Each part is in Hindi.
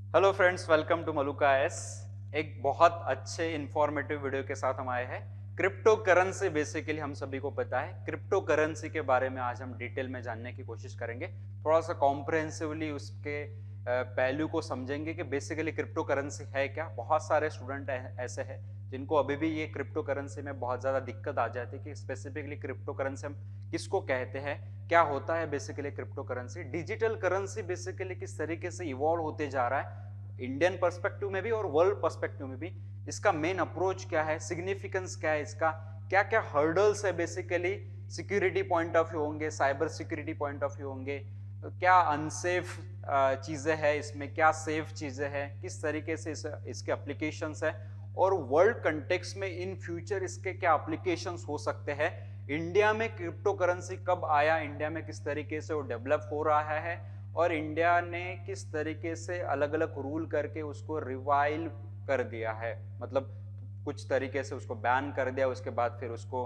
हेलो फ्रेंड्स, वेलकम टू मलुका एस। एक बहुत अच्छे इंफॉर्मेटिव वीडियो के साथ हम आए हैं। क्रिप्टो करेंसी बेसिकली हम सभी को पता है। क्रिप्टो करेंसी के बारे में आज हम डिटेल में जानने की कोशिश करेंगे। थोड़ा सा कॉम्प्रहेंसिवली उसके पहलू को समझेंगे कि बेसिकली क्रिप्टो करेंसी है क्या। बहुत सारे स्टूडेंट ऐसे हैं जिनको अभी भी ये क्रिप्टो करेंसी में बहुत ज़्यादा दिक्कत आ जाती है कि स्पेसिफिकली क्रिप्टो करेंसी हम किसको कहते हैं, क्या होता है basically crypto currency. Digital currency basically किस तरीके से इवॉल्व होते जा रहा है इंडियन पर्सपेक्टिव में भी और वर्ल्ड पर्सपेक्टिव में भी। इसका मेन अप्रोच क्या है, सिग्निफिकेंस क्या है, इसका क्या क्या हर्डल्स है basically. Security point of view होंगे, cyber security point of view होंगे, तो क्या अनसेफ चीजें हैं इसमें, क्या सेफ चीजें हैं, किस तरीके से इसके एप्लीकेशंस है और वर्ल्ड कंटेक्स्ट में इन फ्यूचर इसके क्या एप्लीकेशंस हो सकते हैं। इंडिया में क्रिप्टो करेंसी कब आया, इंडिया में किस तरीके से वो डेवलप हो रहा है और इंडिया ने किस तरीके से अलग अलग रूल करके उसको रिवाइल कर दिया है। मतलब कुछ तरीके से उसको बैन कर दिया, उसके बाद फिर उसको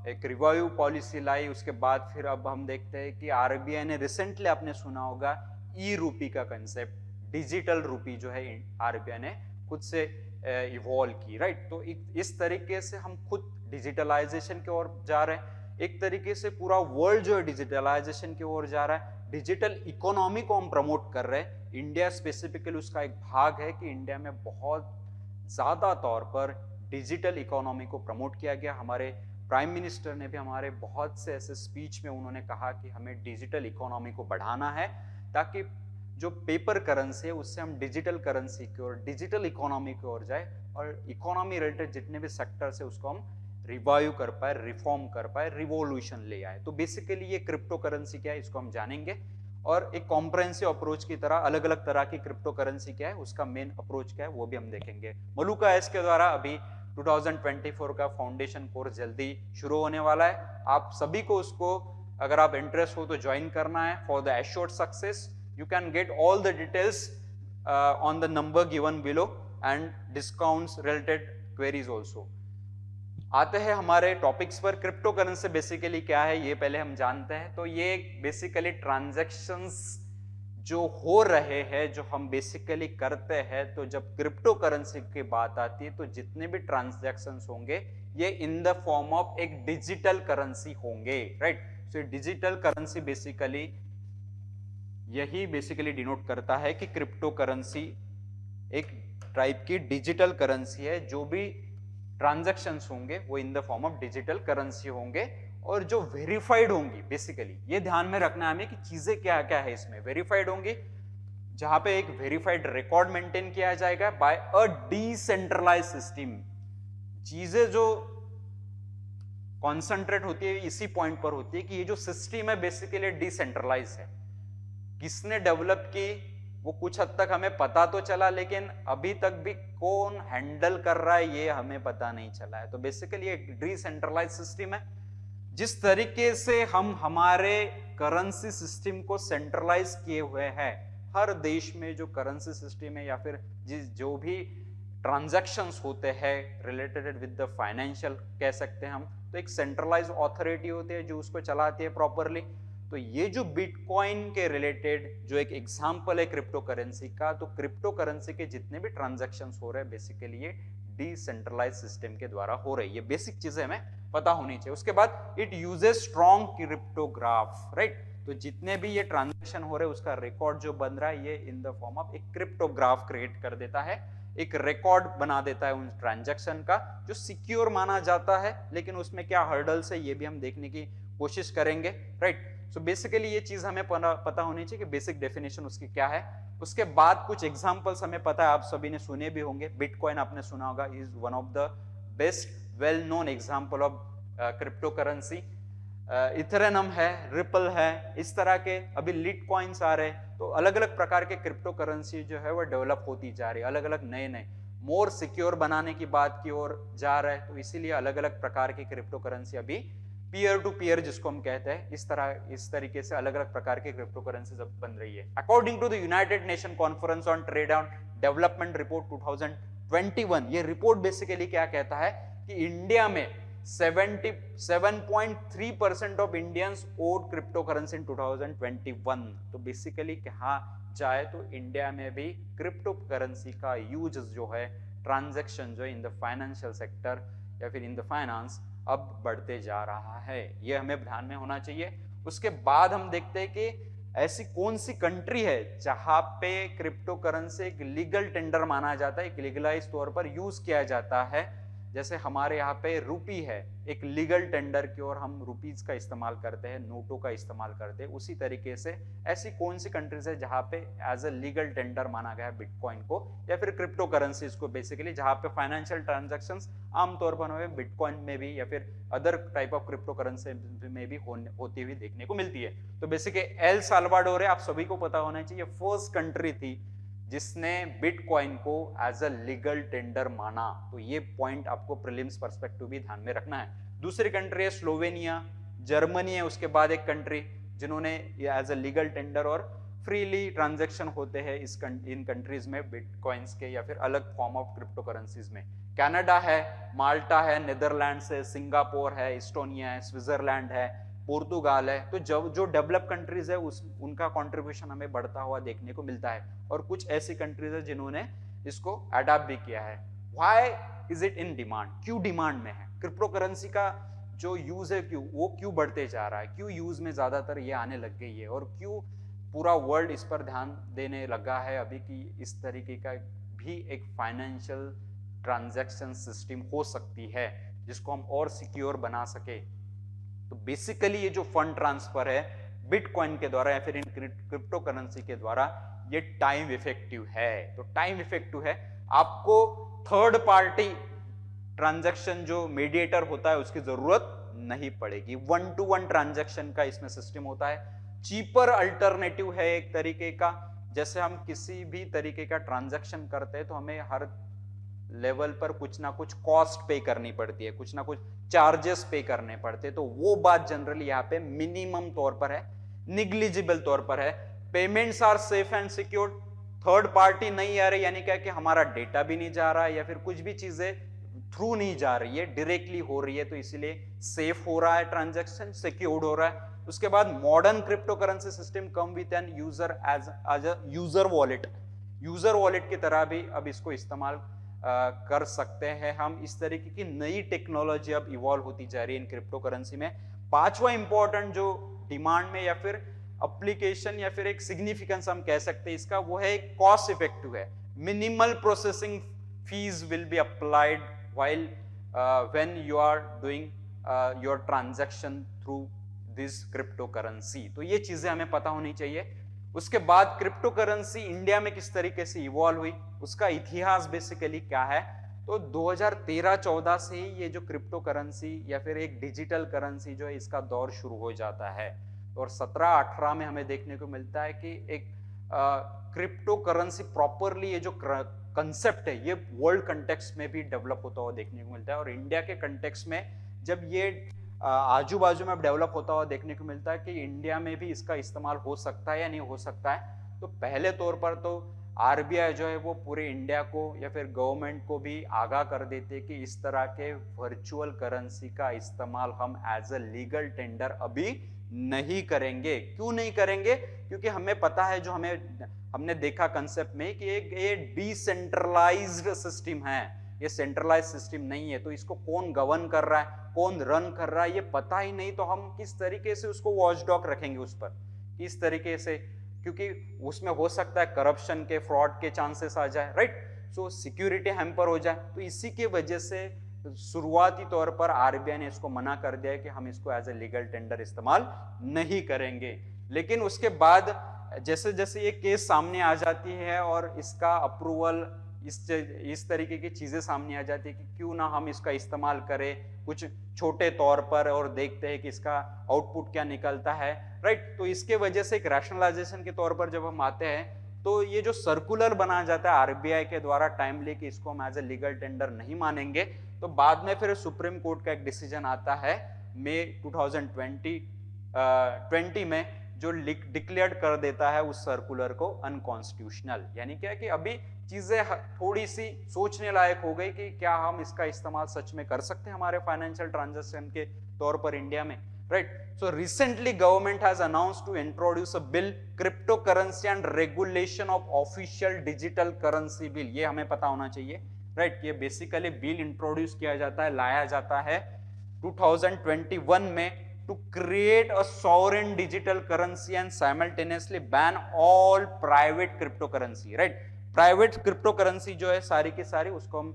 एक रिवाइव पॉलिसी लाई। उसके बाद फिर अब हम देखते हैं कि आरबीआई ने रिसेंटली, आपने सुना होगा, ई रूपी का कंसेप्ट, डिजिटल रूपी जो है आरबीआई ने खुद से इवॉल्व की, राइट। तो इस तरीके से हम खुद डिजिटलाइजेशन की ओर जा रहे हैं। एक तरीके से पूरा वर्ल्ड जो है डिजिटलाइजेशन की ओर जा रहा है। डिजिटल इकोनॉमी को हम प्रमोट कर रहे हैं। इंडिया स्पेसिफिकली उसका एक भाग है कि इंडिया में बहुत ज्यादा तौर पर डिजिटल इकोनॉमी को प्रमोट किया गया। हमारे प्राइम मिनिस्टर ने भी हमारे बहुत से ऐसे स्पीच में उन्होंने कहा कि हमें डिजिटल इकोनॉमी को बढ़ाना है ताकि जो पेपर करेंसी है उससे हम डिजिटल करेंसी की ओर, डिजिटल इकोनॉमी की ओर जाए और इकोनॉमी रिलेटेड जितने भी सेक्टर्स है उसको हम रिवाइव कर पाए, रिफॉर्म कर पाए, रिवॉल्यूशन ले आए। तो बेसिकली ये क्रिप्टो करेंसी क्या है इसको हम जानेंगे और एक कॉम्प्रहेंसिव अप्रोच की तरह अलग अलग तरह की क्रिप्टो करेंसी क्या है, उसका मेन अप्रोच क्या है, वो भी हम देखेंगे। मलुका एस के द्वारा अभी 2024 का फाउंडेशन कोर्स जल्दी शुरू होने वाला है। आप सभी को उसको, अगर आप इंटरेस्ट हो तो ज्वाइन करना है for the assured success. You can get all the details on the number given below and discounts related queries also. आते हैं हमारे टॉपिक्स पर। क्रिप्टो करेंसी बेसिकली क्या है ये पहले हम जानते हैं। तो ये बेसिकली ट्रांजैक्शंस जो हो रहे हैं, जो हम बेसिकली करते हैं, तो जब क्रिप्टो करेंसी की बात आती है तो जितने भी ट्रांजैक्शंस होंगे ये इन द फॉर्म ऑफ एक डिजिटल करेंसी होंगे, right. So digital currency basically यही बेसिकली डिनोट करता है कि क्रिप्टो करेंसी एक टाइप की डिजिटल करेंसी है। जो भी ट्रांजैक्शंस होंगे वो इन the form of digital currency होंगे और जो वेरीफाइड होंगी, बेसिकली ये ध्यान में रखना है हमें कि चीजें क्या क्या है इसमें। वेरीफाइड होंगी जहां पे एक वेरीफाइड रिकॉर्ड मेंटेन किया जाएगा बाय अ डिसेंट्रलाइज सिस्टम। चीजें जो कॉन्सेंट्रेट होती है इसी पॉइंट पर होती है कि ये जो सिस्टम है बेसिकली डिसेंट्रलाइज है। किसने डेवलप की वो कुछ हद तक हमें पता तो चला, लेकिन अभी तक भी कौन हैंडल कर रहा है ये हमें पता नहीं चला है। तो बेसिकली एक डिसेंट्रलाइज सिस्टम है। जिस तरीके से हम हमारे करेंसी सिस्टम को सेंट्रलाइज किए हुए हैं, हर देश में जो करेंसी सिस्टम है या फिर जो भी ट्रांजैक्शंस होते हैं रिलेटेड विद द फाइनेंशियल कह सकते हैं हम, तो एक सेंट्रलाइज अथॉरिटी होती है जो उसको चलाती है प्रॉपरली। तो ये जो बिटकॉइन के रिलेटेड जो एक एग्जांपल है क्रिप्टो करेंसी का, तो क्रिप्टो करेंसी के जितने भी ट्रांजैक्शंस हो रहे हैं बेसिकली ये डिसेंट्रलाइज सिस्टम के द्वारा हो रही है। ये बेसिक चीजें हमें पता होनी चाहिए। उसके बाद it uses strong cryptograph, right. तो जितने भी ये ट्रांजैक्शन हो रहे हैं उसका रिकॉर्ड जो बन रहा है ये इन द फॉर्म ऑफ एक क्रिप्टोग्राफ क्रिएट कर देता है, एक रिकॉर्ड बना देता है उन ट्रांजैक्शन का जो सिक्योर माना जाता है। लेकिन उसमें क्या हर्डल्स है ये भी हम देखने की कोशिश करेंगे, राइट। सो बेसिकली ये चीज हमें पता होनी चाहिए कि बेसिक डेफिनेशन उसकी क्या है। उसके बाद कुछ एग्जांपल्स हमें पता है, आप सभी ने सुने भी होंगे। बिटकॉइन आपने सुना होगा, is one of the best well known example of crypto currency. Ethereum है, रिपल है, इस तरह के अभी लिट कॉइन्स आ रहे हैं। तो अलग अलग प्रकार के क्रिप्टो करेंसी जो है वो डेवलप होती जा रही है, अलग अलग नए नए मोर सिक्योर बनाने की बात की ओर जा रहा है। तो इसीलिए अलग अलग प्रकार की क्रिप्टो करेंसी अभी पीयर टू पीयर जिसको हम कहते हैं, इस तरीके से अलग अलग प्रकार की क्रिप्टो करेंसी बन रही है। According to the United Nation conference on trade and development report 2021, ये रिपोर्ट बेसिकली क्या कहता है कि इंडिया में 77.3% of Indians owned crypto currency in 2021। तो बेसिकली कहा जाए तो इंडिया में भी क्रिप्टो करेंसी का यूज जो है, ट्रांजैक्शन जो है इन द फाइनेंशियल सेक्टर या फिर इन द फाइनेंस अब बढ़ते जा रहा है। ये हमें ध्यान में होना चाहिए। उसके बाद हम देखते हैं कि ऐसी कौन सी कंट्री है जहां पे क्रिप्टो करेंसी एक लीगल टेंडर माना जाता है, एक लीगलाइज तौर पर यूज किया जाता है। जैसे हमारे यहाँ पे रुपी है, एक लीगल टेंडर की ओर हम रुपीज का इस्तेमाल करते हैं, नोटों का इस्तेमाल करते हैं। उसी तरीके से ऐसी कौन सी कंट्रीज है जहां पे एज अ लीगल टेंडर माना गया है बिटकॉइन को या फिर क्रिप्टो करेंसीज को, बेसिकली जहां पे फाइनेंशियल ट्रांजैक्शंस आमतौर पर हमें बिटकॉइन में भी या फिर other type of crypto currency में भी होती हुई देखने को मिलती है। तो बेसिकली एल साल्वाडोर है, आप सभी को पता होना चाहिए, फर्स्ट कंट्री थी जिसने बिटकॉइन को एज अ लीगल टेंडर माना। तो ये पॉइंट आपको प्रीलिम्स पर्सपेक्टिव भी ध्यान में रखना है। दूसरी कंट्री है स्लोवेनिया, जर्मनी है उसके बाद एक कंट्री जिन्होंने एज अ लीगल टेंडर और फ्रीली ट्रांजैक्शन होते हैं इन कंट्रीज में बिटकॉइंस के या फिर अलग फॉर्म ऑफ क्रिप्टो करेंसीज में। कनाडा है, माल्टा है, नीदरलैंड्स है, सिंगापुर है, इस्टोनिया है, स्विट्जरलैंड है, पुर्तगाल है। तो जो डेवलप कंट्रीज है उनका कंट्रीब्यूशन हमें बढ़ता हुआ देखने को मिलता है। और कुछ ऐसी कंट्रीज है जिन्होंने इसको अडॉप्ट भी किया है। Why is it in demand? क्यों डिमांड में है? क्रिप्टो करेंसी का जो यूज है क्यों बढ़ते जा रहा है? क्यों यूज में ज्यादातर ये आने लग गई है? और क्यों पूरा वर्ल्ड इस पर ध्यान देने लगा है अभी कि इस तरीके का भी एक फाइनेंशियल ट्रांजैक्शन सिस्टम हो सकती है जिसको हम और सिक्योर बना सके। तो बेसिकली ये जो फंड ट्रांसफर है बिटकॉइन के द्वारा या फिर इन क्रिप्टो करेंसी के द्वारा, ये टाइम इफेक्टिव है। तो टाइम इफेक्टिव है, आपको थर्ड पार्टी ट्रांजैक्शन जो मीडिएटर होता है उसकी जरूरत नहीं पड़ेगी। 1-to-1 ट्रांजैक्शन का इसमें सिस्टम होता है। चीपर अल्टरनेटिव है एक तरीके का। जैसे हम किसी भी तरीके का ट्रांजैक्शन करते हैं तो हमें हर लेवल पर कुछ ना कुछ कॉस्ट पे करनी पड़ती है, कुछ ना कुछ चार्जेस पे करने पड़ते हैं। तो वो बात जनरली यहाँ पे मिनिमम तौर पर है, निग्लिजिबल तौर पर है। Payments are safe and secure, third party नहीं आ रही, यानी क्या कि हमारा डेटा भी नहीं जा रहा है या फिर कुछ भी चीजें थ्रू नहीं जा रही है, डायरेक्टली हो रही है। तो इसीलिए सेफ हो रहा है ट्रांजैक्शन, सिक्योर्ड हो रहा है। उसके बाद modern crypto currency system come with an user as a user wallet. User wallet की तरह भी अब इसको इस्तेमाल कर सकते हैं हम। इस तरीके की नई टेक्नोलॉजी अब इवॉल्व होती जा रही है इन क्रिप्टो करेंसी में। पांचवा इंपॉर्टेंट जो डिमांड में या फिर एप्लीकेशन या फिर एक सिग्निफिकेंस हम कह सकते हैं इसका, वो है कॉस्ट इफेक्टिव है। Minimal processing fees will be applied while when you are doing your transaction through this crypto currency. तो ये चीजें हमें पता होनी चाहिए। उसके बाद क्रिप्टो करेंसी इंडिया में किस तरीके से इवॉल्व हुई, उसका इतिहास बेसिकली क्या है। तो 2013-14 से ही ये जो क्रिप्टो करेंसी या फिर एक डिजिटल करेंसी जो है इसका दौर शुरू हो जाता है। और 17-18 में हमें देखने को मिलता है कि एक क्रिप्टो करेंसी प्रॉपरली ये जो कंसेप्ट है ये वर्ल्ड कंटेक्स्ट में भी डेवलप होता हुआ देखने को मिलता है। और इंडिया के कंटेक्स्ट में जब ये आजू बाजू में अब डेवलप होता हुआ देखने को मिलता है कि इंडिया में भी इसका इस्तेमाल हो सकता है या नहीं हो सकता है। तो पहले तौर पर तो आरबीआई जो है वो पूरे इंडिया को या फिर गवर्नमेंट को भी आगाह कर देते कि इस तरह के वर्चुअल करेंसी का इस्तेमाल हम एज अ लीगल टेंडर अभी नहीं करेंगे। क्यों नहीं करेंगे? क्योंकि हमें पता है, जो हमने देखा कंसेप्ट में कि ये डिसेंट्रलाइज्ड सिस्टम है, ये सेंट्रलाइज सिस्टम नहीं है। तो इसको कौन गवर्न कर रहा है, कौन रन कर रहा है, ये पता ही नहीं। तो हम किस तरीके से उसको वॉचडॉग रखेंगे उस पर, किस तरीके से? क्योंकि उसमें हो सकता है करप्शन के, फ्रॉड के चांसेस आ जाए, राइट। सो सिक्योरिटी हैम्पर हो जाए। तो इसी के वजह से शुरुआती तौर पर आरबीआई ने इसको मना कर दिया है कि हम इसको एज ए लीगल टेंडर इस्तेमाल नहीं करेंगे। लेकिन उसके बाद जैसे जैसे ये केस सामने आ जाती है और इसका अप्रूवल, इस तरीके की चीजें सामने आ जाती है कि क्यों ना हम इसका इस्तेमाल करें कुछ छोटे तौर पर और देखते हैं कि इसका आउटपुट क्या निकलता है, राइट। तो इसके वजह से एक रैशनलाइजेशन के तौर पर जब हम आते हैं तो ये जो सर्कुलर बनाया जाता है आरबीआई के द्वारा टाइमली कि इसको हम एज ए लीगल टेंडर नहीं मानेंगे, तो बाद में फिर सुप्रीम कोर्ट का एक डिसीजन आता है मई 2020 में जो डिक्लेयर कर देता है उस सर्कुलर को अनकॉन्स्टिट्यूशनल। यानी क्या है कि अभी चीजें थोड़ी सी सोचने लायक हो गई कि क्या हम इसका इस्तेमाल सच में कर सकते हैं हमारे फाइनेंशियल ट्रांजैक्शन के तौर पर इंडिया में, right. So recently government has announced to introduce a bill cryptocurrency and regulation of official digital currency bill। ये हमें पता होना चाहिए, राइट। ये बेसिकली बिल इंट्रोड्यूस किया जाता है, लाया जाता है 2021 में to create a sovereign digital currency and simultaneously ban all private cryptocurrency, right। Private cryptocurrency जो है सारी की सारी उसको हम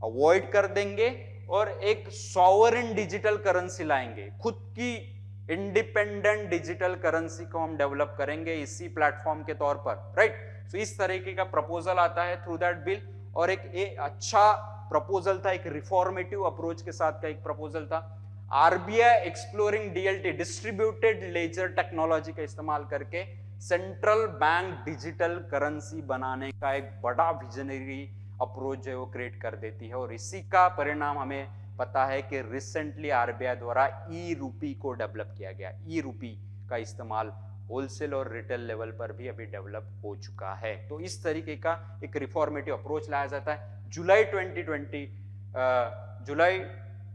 अवॉइड कर देंगे और एक सॉवरेन डिजिटल करेंसी लाएंगे, खुद की इंडिपेंडेंट डिजिटल करेंसी को हम डेवलप करेंगे इसी प्लेटफॉर्म के तौर पर, राइट। तो इस तरीके का प्रपोजल आता है थ्रू दैट बिल, और एक अच्छा प्रपोजल था, एक रिफॉर्मेटिव अप्रोच के साथ का एक प्रपोजल था। RBI exploring DLT distributed laser technology का इस्तेमाल करके सेंट्रल बैंक डिजिटल करेंसी बनाने का एक बड़ा विजनरी अप्रोच जो है वो क्रिएट कर देती है, और इसी का परिणाम हमें पता है कि रिसेंटली आरबीआई द्वारा ई रूपी को डेवलप किया गया। ई रूपी का इस्तेमाल होलसेल और रिटेल लेवल पर भी अभी डेवलप हो चुका है। तो इस तरीके का एक रिफॉर्मेटिव अप्रोच लाया जाता है। जुलाई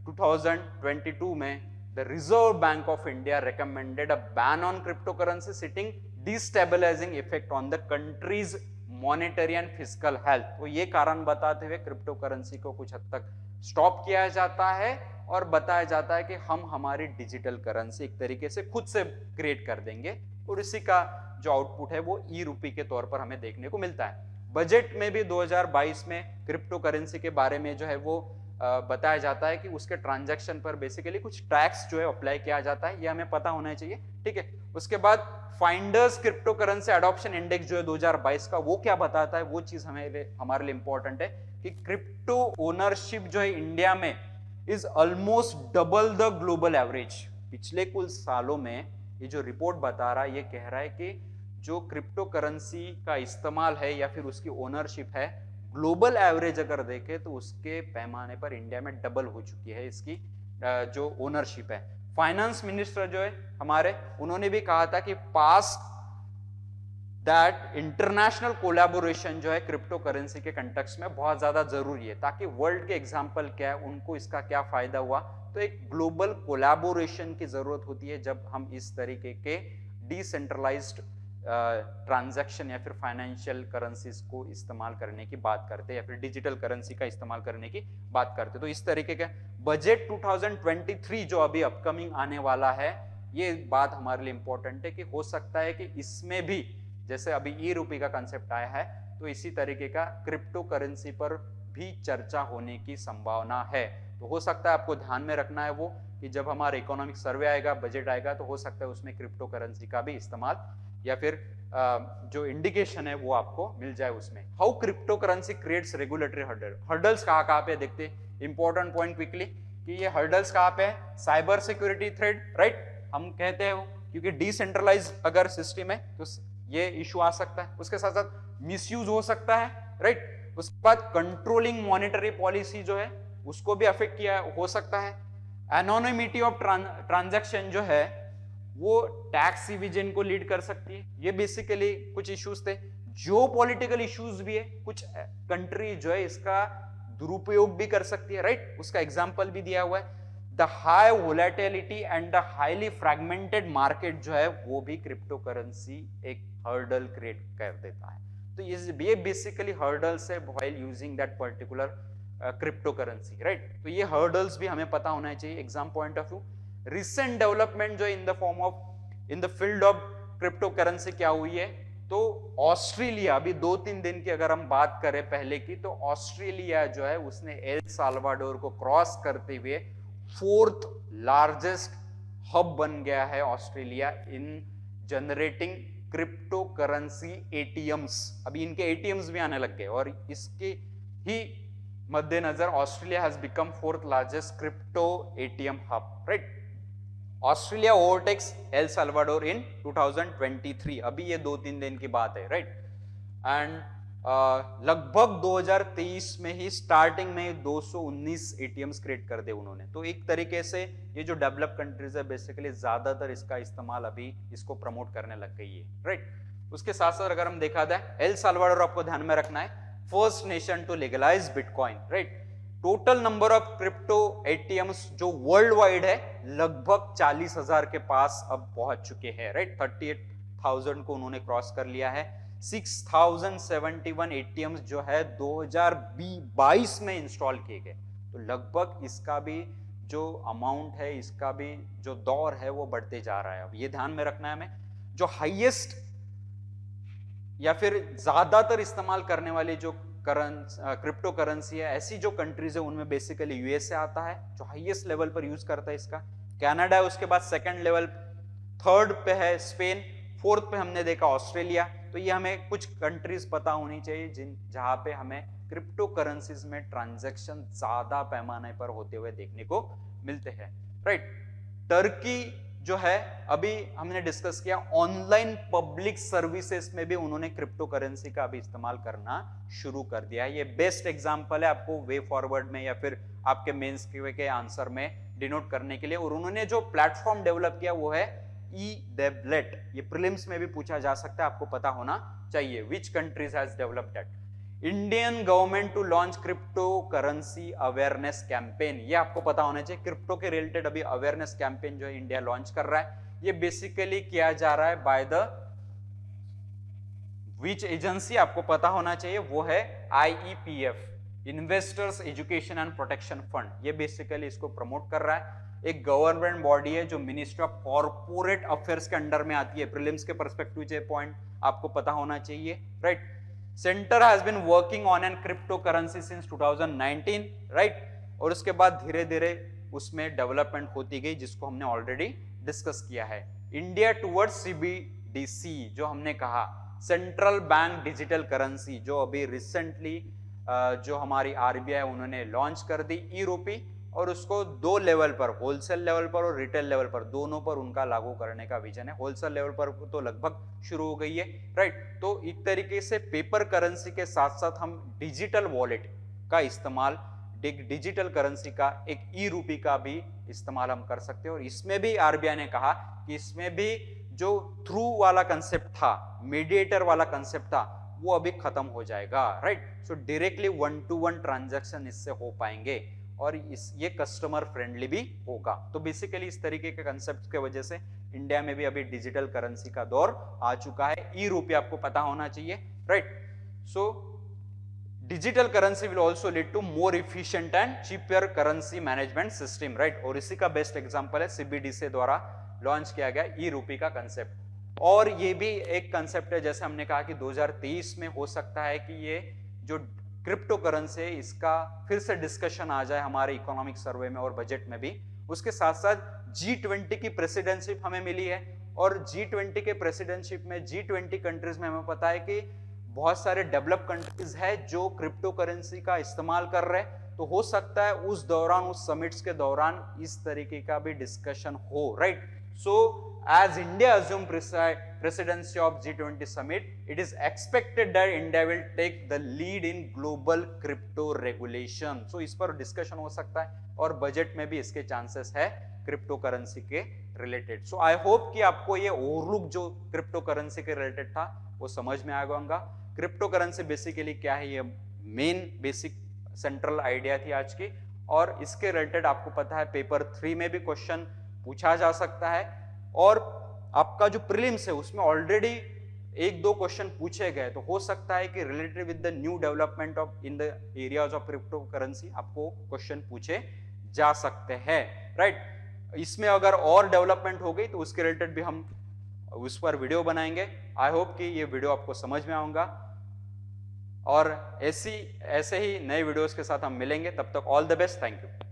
2022 में the reserve bank of India recommended a ban on cryptocurrency sitting destabilizing effect on the country's monetary and fiscal health। तो ये कारण बताते हुए क्रिप्टो करेंसी को कुछ हद तक स्टॉप किया जाता है और बताया जाता है कि हम हमारी डिजिटल करेंसी एक तरीके से खुद से क्रिएट कर देंगे, और इसी का जो आउटपुट है वो ई रूपी के तौर पर हमें देखने को मिलता है। बजट में भी 2022 में क्रिप्टो करेंसी के बारे में जो है वो बताया जाता है कि उसके ट्रांजैक्शन पर बेसिकली कुछ टैक्स जो है अप्लाई किया जाता है, ये हमें पता होना चाहिए, ठीक है। उसके बाद finders crypto currency adoption index जो है 2022 का, वो क्या बताता है, वो चीज हमारे लिए इंपॉर्टेंट है कि क्रिप्टो ओनरशिप जो है इंडिया में is almost double the global average. पिछले कुछ सालों में ये जो रिपोर्ट बता रहा है ये कह रहा है कि जो क्रिप्टो करेंसी का इस्तेमाल है या फिर उसकी ओनरशिप है, ग्लोबल एवरेज अगर देखें तो उसके पैमाने पर इंडिया में डबल हो चुकी है इसकी जो ओनरशिप है। फाइनेंस मिनिस्टर जो है हमारे, उन्होंने भी कहा था कि पास्ट दैट इंटरनेशनल कोलैबोरेशन जो है क्रिप्टो करेंसी के कंटेक्स्ट में बहुत ज्यादा जरूरी है, ताकि वर्ल्ड के एग्जांपल क्या है, उनको इसका क्या फायदा हुआ। तो एक ग्लोबल कोलैबोरेशन की जरूरत होती है जब हम इस तरीके के डिसेंट्रलाइज्ड ट्रांजैक्शन या फिर फाइनेंशियल करेंसीज को इस्तेमाल करने की बात करते हैं या फिर डिजिटल करेंसी का इस्तेमाल करने की बात करते हैं। तो इस तरीके का बजट 2023 जो अभी अपकमिंग आने वाला है, ये बात हमारे लिए इंपॉर्टेंट है कि हो सकता है कि इसमें भी जैसे अभी ई रूपी का कंसेप्ट आया है, तो इसी तरीके का क्रिप्टो करेंसी पर भी चर्चा होने की संभावना है। तो हो सकता है आपको ध्यान में रखना है वो कि जब हमारा इकोनॉमिक सर्वे आएगा, बजट आएगा, तो हो सकता है उसमें क्रिप्टो करेंसी का भी इस्तेमाल या फिर जो इंडिकेशन है वो आपको मिल जाए उसमें। How crypto currency creates regulatory hurdles कहाँ पे देखते, इंपॉर्टेंट पॉइंट क्विकली कि ये हर्डल्स कहाँ पे है, साइबर सिक्योरिटी थ्रेट, राइट। हम कहते हैं क्योंकि डिसेंट्रलाइज अगर सिस्टम है तो ये इशू आ सकता है, उसके साथ साथ मिसयूज हो सकता है, राइट। उसके बाद कंट्रोलिंग मॉनेटरी पॉलिसी जो है उसको भी अफेक्ट किया हो सकता है। एनोनिमिटी ऑफ ट्रांजैक्शन जो है वो टैक्स इविजन को लीड कर सकती है। ये बेसिकली कुछ इश्यूज थे। जो पॉलिटिकल इश्यूज भी है, कुछ कंट्री जो है इसका दुरुपयोग भी कर सकती है, राइट। उसका एग्जांपल भी दिया हुआ है। The high volatility and the highly fragmented market जो है वो भी क्रिप्टो करेंसी एक हर्डल क्रिएट कर देता है। तो ये बेसिकली हर्डल्स है while using that particular crypto currency, right. तो ये हर्डल्स भी हमें पता होना चाहिए exam point of view. Recent development जो in the form of in the field of crypto currency क्या हुई है, तो ऑस्ट्रेलिया, अभी 2-3 दिन की अगर हम बात करें पहले की, तो ऑस्ट्रेलिया जो है उसने एल साल्वाडोर को क्रॉस करते हुए 4th लार्जेस्ट हब बन गया है ऑस्ट्रेलिया इन जनरेटिंग क्रिप्टो करेंसी एटीएम्स। अभी इनके एटीएम्स भी आने लग गए और इसके ही मद्देनजर Australia has become 4th largest crypto ATM hub, right. Australia overtakes El Salvador in 2023, अभी ये 2-3 दिन की बात है, राइट। एंड लगभग 2023 में ही स्टार्टिंग में 219 एटीएम्स क्रिएट कर दिए उन्होंने। तो एक तरीके से ये जो डेवलप कंट्रीज है बेसिकली ज्यादातर इसका इस्तेमाल अभी इसको प्रमोट करने लग गई है, राइट। उसके साथ साथ अगर हम देखा जाए एल साल्वाडोर आपको ध्यान में रखना है, first nation to legalise bitcoin, right. Total number of crypto ATMs जो वर्ल्ड वाइड है लगभग 40,000 के पास अब पहुंच चुके हैं, राइट। 38,000 को उन्होंने क्रॉस कर लिया है। 6,071 एटीएम्स जो है 2022 में इंस्टॉल किए गए। तो लगभग इसका भी जो अमाउंट है, इसका भी जो दौर है वो बढ़ते जा रहा है। अब ये ध्यान में रखना है हमें, जो हाईएस्ट या फिर ज्यादातर इस्तेमाल करने वाली जो क्रिप्टो करेंसी है, ऐसी जो कंट्रीज है उनमें बेसिकली यूएसए आता है जो हाईएस्ट लेवल पर यूज करता है इसका, कनाडा है, उसके बाद सेकंड लेवल, थर्ड पे है स्पेन, फोर्थ पे हमने देखा ऑस्ट्रेलिया। तो ये हमें कुछ कंट्रीज पता होनी चाहिए जहां पे हमें क्रिप्टो करेंसीज में ट्रांजैक्शन ज्यादा पैमाने पर होते हुए देखने को मिलते हैं, राइट। टर्की जो है अभी हमने डिस्कस किया, ऑनलाइन पब्लिक सर्विसेज में भी उन्होंने क्रिप्टो करेंसी का अभी इस्तेमाल करना शुरू कर दिया है। ये बेस्ट एग्जांपल है आपको वे फॉरवर्ड में या फिर आपके मेंस के आंसर में डिनोट करने के लिए। और उन्होंने जो प्लेटफॉर्म डेवलप किया वो है ई-डेबलेट। ये प्रीलिम्स में भी पूछा जा सकता है, आपको पता होना चाहिए। Which countries has developed that? Indian government to launch crypto currency awareness campaign. ये आपको पता होना चाहिए। क्रिप्टो के रिलेटेड अभी अवेयरनेस कैंपेन जो है इंडिया लॉन्च कर रहा है। ये बेसिकली किया जा रहा है बाय द विच एजेंसी, आपको पता होना चाहिए, वो है IEPF, investors education and protection fund. ये बेसिकली इसको प्रमोट कर रहा है। एक गवर्नमेंट बॉडी है जो मिनिस्ट्री ऑफ कॉर्पोरेट अफेयर्स के अंडर में आती है। प्रीलिम्स के पर्सपेक्टिव से पॉइंट आपको पता होना चाहिए, right. Centre has been working on an crypto currency since 2019, right. और उसके बाद धीरे धीरे उसमें डेवलपमेंट होती गई, जिसको हमने ऑलरेडी डिस्कस किया है। इंडिया टुवर्ड्स CBDC, जो हमने कहा सेंट्रल बैंक डिजिटल करेंसी, जो अभी रिसेंटली जो हमारी RBI उन्होंने लॉन्च कर दी ई-रूपी, और उसको दो लेवल पर, होलसेल लेवल पर और रिटेल लेवल पर, दोनों पर उनका लागू करने का विजन है। होलसेल लेवल पर तो लगभग शुरू हो गई है, राइट। तो एक तरीके से पेपर करेंसी के साथ साथ हम डिजिटल वॉलेट का इस्तेमाल, डिजिटल करेंसी का एक ई-रूपी का भी इस्तेमाल हम कर सकते हैं। और इसमें भी RBI ने कहा कि इसमें भी जो थ्रू वाला कंसेप्ट था, मीडिएटर वाला कंसेप्ट था, वो अभी खत्म हो जाएगा, राइट। सो डायरेक्टली 1-to-1 ट्रांजैक्शन इससे हो पाएंगे और ये कस्टमर फ्रेंडली भी होगा। तो बेसिकली इस तरीके के कंसेप्ट के वजह से इंडिया में भी अभी डिजिटल करेंसी का दौर आ चुका है। ई-रूपी आपको पता होना चाहिए, right. So digital currency will also lead to more efficient and cheaper currency management system, right. और इसी का बेस्ट एग्जांपल है CBDC द्वारा लॉन्च किया गया ई-रूपी का कंसेप्ट। और ये भी एक कंसेप्ट है, जैसे हमने कहा कि 2023 में हो सकता है कि ये जो क्रिप्टो करेंसी है इसका फिर से डिस्कशन आ जाए हमारे इकोनॉमिक सर्वे में और बजट में भी। उसके साथ साथ G20 की प्रेसिडेंटशिप हमें मिली है, और G20 के प्रेसिडेंटशिप में G20 कंट्रीज में हमें पता है कि बहुत सारे डेवलप कंट्रीज है जो क्रिप्टो करेंसी का इस्तेमाल कर रहे हैं। तो हो सकता है उस दौरान, उस समिट्स के दौरान इस तरीके का भी डिस्कशन हो, right. So as India assume presidency of G20 summit, it is expected that India will take the lead in global crypto regulation. So इस पर डिस्कशन हो सकता है और बजट में भी इसके चांसेस है क्रिप्टो करेंसी के रिलेटेड। सो आई होप कि आपको ये ओवरलुक जो क्रिप्टो करेंसी के रिलेटेड था वो समझ में आ गया। क्रिप्टो करेंसी बेसिकली क्या है, ये मेन बेसिक सेंट्रल आइडिया थी आज की। और इसके रिलेटेड आपको पता है पेपर 3 में भी क्वेश्चन पूछा जा सकता है, और आपका जो प्रीलिम्स है उसमें ऑलरेडी 1-2 क्वेश्चन पूछे गए। तो हो सकता है कि related with the new development of in the areas of crypto currency आपको क्वेश्चन पूछे जा सकते हैं, राइट। इसमें अगर और डेवलपमेंट हो गई तो उसके रिलेटेड भी हम उस पर वीडियो बनाएंगे। आई होप कि ये वीडियो आपको समझ में आऊंगा, और ऐसे ही नए वीडियोस के साथ हम मिलेंगे। तब तक all the best, thank you.